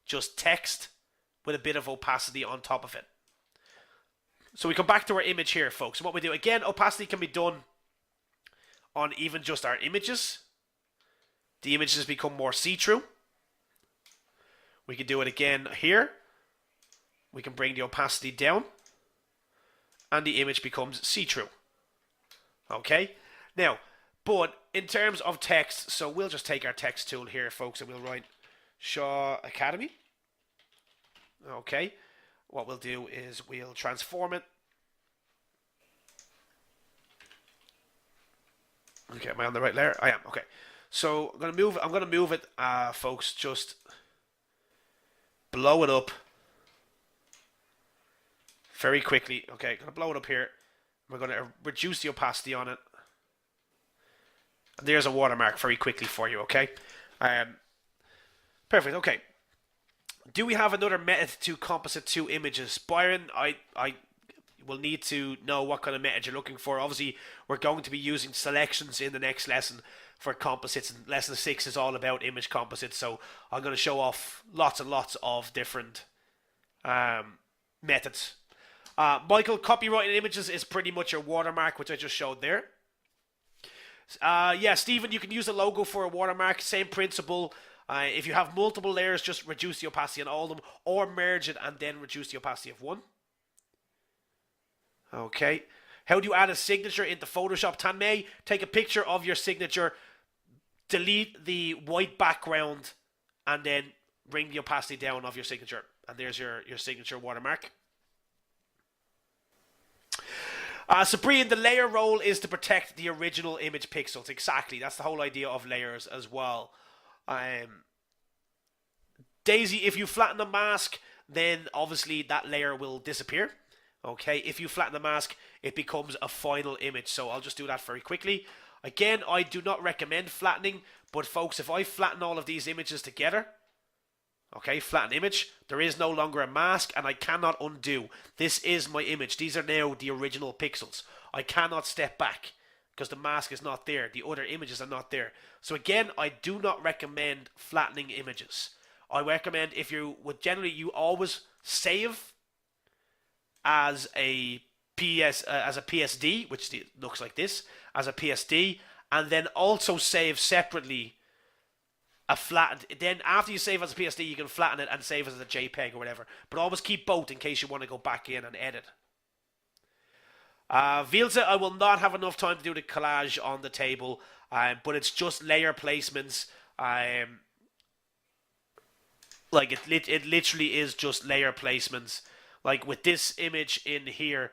just text with a bit of opacity on top of it. So we come back to our image here, folks. And what we do, again, opacity can be done on even just our images. The images become more see-through. We can do it again here. We can bring the opacity down. And the image becomes see-through. Okay? Now, but in terms of text, so we'll just take our text tool here, folks, and we'll write Shaw Academy. Okay? What we'll do is we'll transform it. Okay, am I on the right layer? I am. Okay. So I'm gonna move it, folks, just blow it up very quickly. Okay, gonna blow it up here. We're gonna reduce the opacity on it. And there's a watermark very quickly for you, okay? Perfect, okay. Do we have another method to composite two images? Byron, I will need to know what kind of method you're looking for. Obviously, we're going to be using selections in the next lesson for composites, and lesson 6 is all about image composites, so I'm going to show off lots and lots of different methods. Michael, copyrighted images is pretty much your watermark, which I just showed there. Yeah, Stephen, you can use a logo for a watermark, same principle. If you have multiple layers, just reduce the opacity on all of them, or merge it and then reduce the opacity of one. Okay. How do you add a signature into Photoshop? Tanmay, take a picture of your signature, delete the white background, and then bring the opacity down of your signature. And there's your signature watermark. Sabrina, the layer role is to protect the original image pixels. Exactly. That's the whole idea of layers as well. Daisy, if you flatten the mask, then obviously that layer will disappear. Okay, if you flatten the mask, it becomes a final image. So I'll just do that very quickly. Again, I do not recommend flattening, but folks, if I flatten all of these images together, okay, flatten image, there is no longer a mask, and I cannot undo. This is my image. These are now the original pixels. I cannot step back because the mask is not there. The other images are not there. So again, I do not recommend flattening images. I recommend, if you would generally, you always save as a PSD, which looks like this, as a PSD, and then also save separately a flattened. Then after you save as a PSD, you can flatten it and save as a JPEG or whatever. But always keep both in case you want to go back in and edit. Vilza, I will not have enough time to do the collage on the table, but it's just layer placements. Like it literally is just layer placements. Like with this image in here,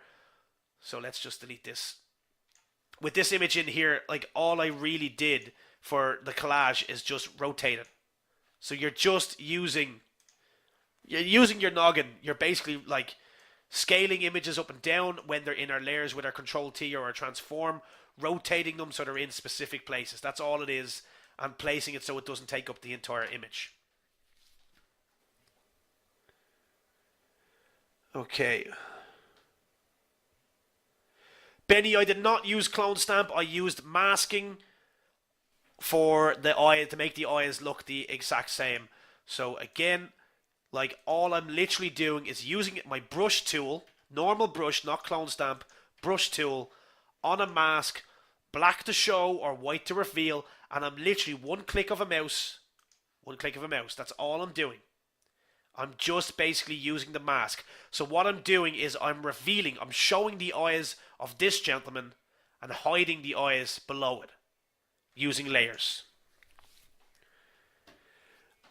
so let's just delete this. With this image in here, like all I really did for the collage is just rotate it. So you're just using your noggin. You're basically like scaling images up and down when they're in our layers with our Control T or our transform, rotating them so they're in specific places. That's all it is, and placing it so it doesn't take up the entire image. Okay. Benny, I did not use clone stamp. I used masking for the eye to make the eyes look the exact same. So again, like all I'm literally doing is using my brush tool, normal brush, not clone stamp, brush tool on a mask, black to show or white to reveal, and I'm literally one click of a mouse. That's all I'm doing. I'm just basically using the mask. So what I'm doing is I'm showing the eyes of this gentleman and hiding the eyes below it using layers.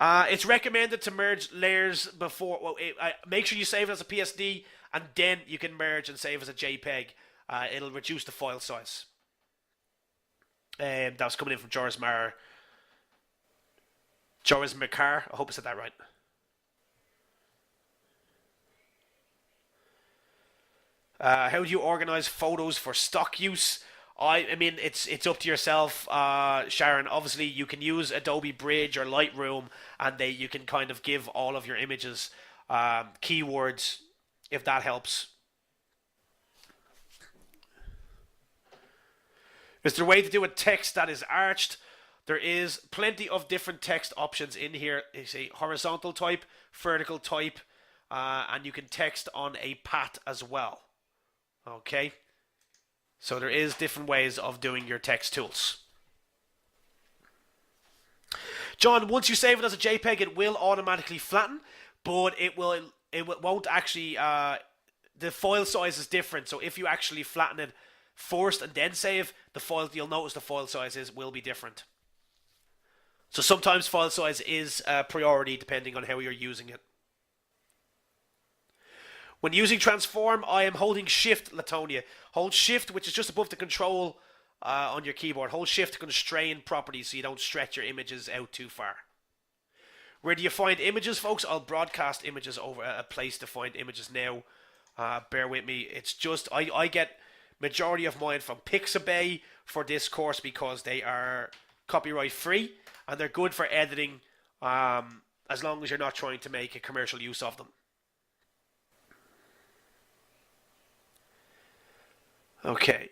It's recommended to merge layers before. Well, make sure you save it as a PSD, and then you can merge and save as a JPEG. It'll reduce the file size. That was coming in from Joris Makar. I hope I said that right. How do you organize photos for stock use? I mean, it's up to yourself, Sharon. Obviously, you can use Adobe Bridge or Lightroom, and you can kind of give all of your images keywords, if that helps. Is there a way to do a text that is arched? There is plenty of different text options in here. You see horizontal type, vertical type. and you can text on a pad as well. Okay, so there is different ways of doing your text tools. John, once you save it as a JPEG, it will automatically flatten, but it won't actually. The file size is different, so if you actually flatten it first and then save the file, you'll notice the file sizes will be different. So sometimes file size is a priority depending on how you're using it. When using transform, I am holding shift, Latonia. Hold shift, which is just above the control on your keyboard. Hold shift to constrain properties so you don't stretch your images out too far. Where do you find images, folks? I'll broadcast images over a place to find images now. Bear with me. It's just, I get majority of mine from Pixabay for this course because they are copyright free and they're good for editing as long as you're not trying to make a commercial use of them. Okay.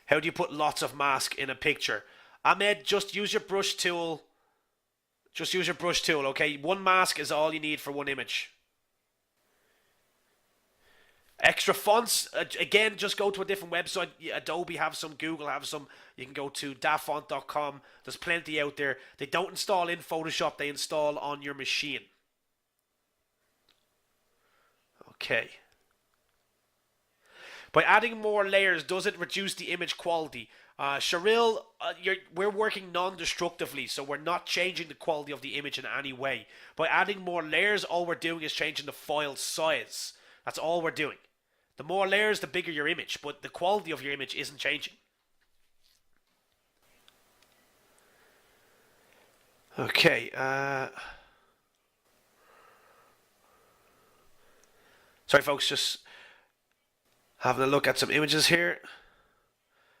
How do you put lots of mask in a picture? Ahmed, just use your brush tool. Just use your brush tool, okay? One mask is all you need for one image. Extra fonts, again, just go to a different website. Adobe have some, Google have some. You can go to dafont.com. There's plenty out there. They don't install in Photoshop, they install on your machine. Okay. By adding more layers, does it reduce the image quality? Cheryl, we're working non-destructively, so we're not changing the quality of the image in any way. By adding more layers, all we're doing is changing the file size. That's all we're doing. The more layers, the bigger your image, but the quality of your image isn't changing. Okay. Sorry, folks, just having a look at some images here.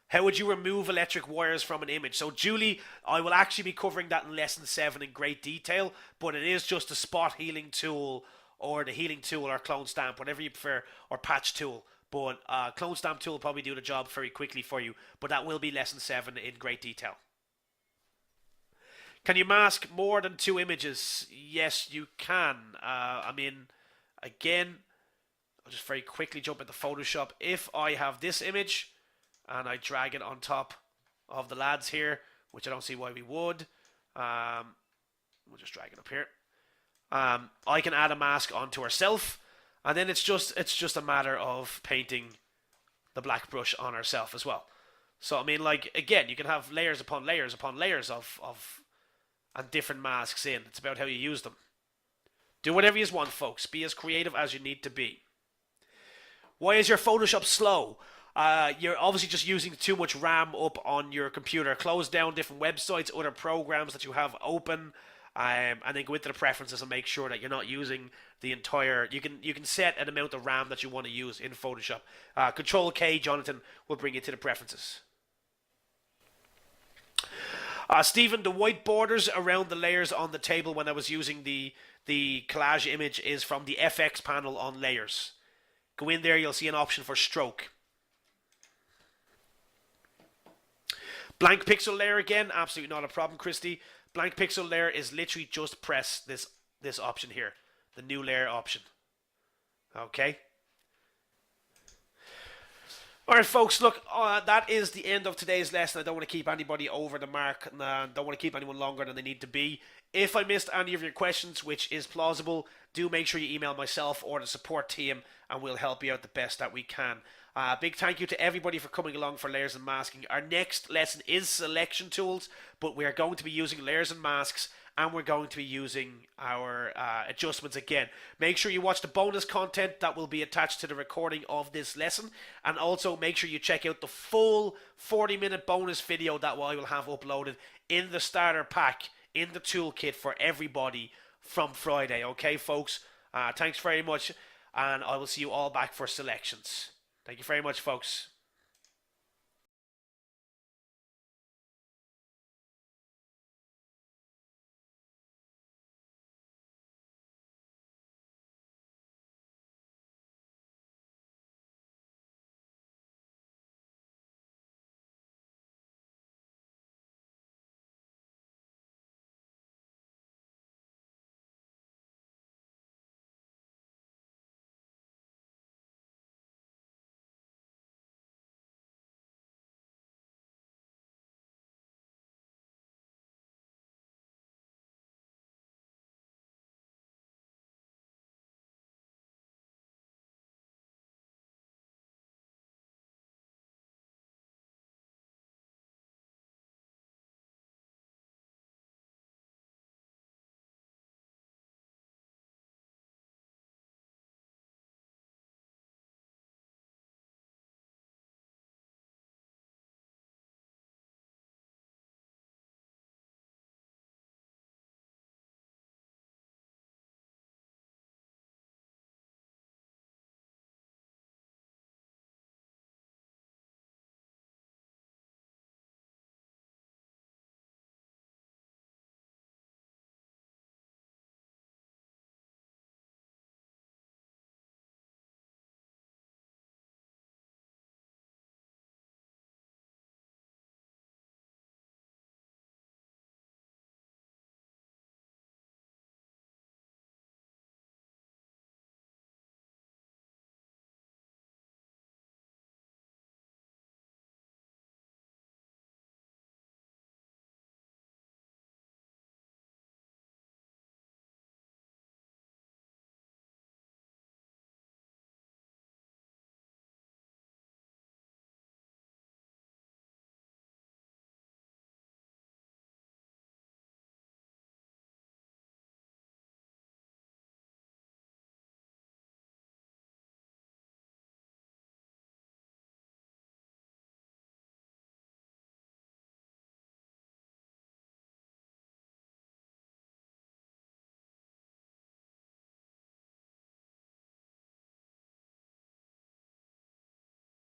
How would you remove electric wires from an image? So, Julie, I will actually be covering that in lesson 7 in great detail, but it is just a spot healing tool or the healing tool or clone stamp, whatever you prefer, or patch tool. But clone stamp tool will probably do the job very quickly for you, but that will be lesson 7 in great detail. Can you mask more than 2 images? Yes, you can. I mean, again, I'll just very quickly jump into Photoshop. If I have this image and I drag it on top of the lads here, which I don't see why we would, we'll just drag it up here. I can add a mask onto herself, and then it's just a matter of painting the black brush on herself as well. So I mean, like, again, you can have layers upon layers upon layers of and different masks in. It's about how you use them. Do whatever you want, folks. Be as creative as you need to be. Why is your Photoshop slow? You're obviously just using too much RAM up on your computer. Close down different websites, other programs that you have open, and then go into the preferences and make sure that you're not using the entire. You can set an amount of RAM that you want to use in Photoshop. Control K, Jonathan, will bring you to the preferences. Stephen, the white borders around the layers on the table when I was using the collage image is from the FX panel on layers. Go in there, you'll see an option for stroke. Blank pixel layer again, absolutely not a problem, Christy. Blank pixel layer is literally just press this option here, the new layer option. Okay. Alright, folks, look, that is the end of today's lesson. I don't want to keep anybody over the mark, and don't want to keep anyone longer than they need to be. If I missed any of your questions, which is plausible, do make sure you email myself or the support team, and we'll help you out the best that we can. Big thank you to everybody for coming along for layers and masking. Our next lesson is selection tools, but we are going to be using layers and masks, and we're going to be using our adjustments again. Make sure you watch the bonus content that will be attached to the recording of this lesson, and also make sure you check out the full 40-minute bonus video that I will have uploaded in the starter pack in the toolkit for everybody from Friday. Okay, folks? Thanks very much, and I will see you all back for selections. Thank you very much, folks.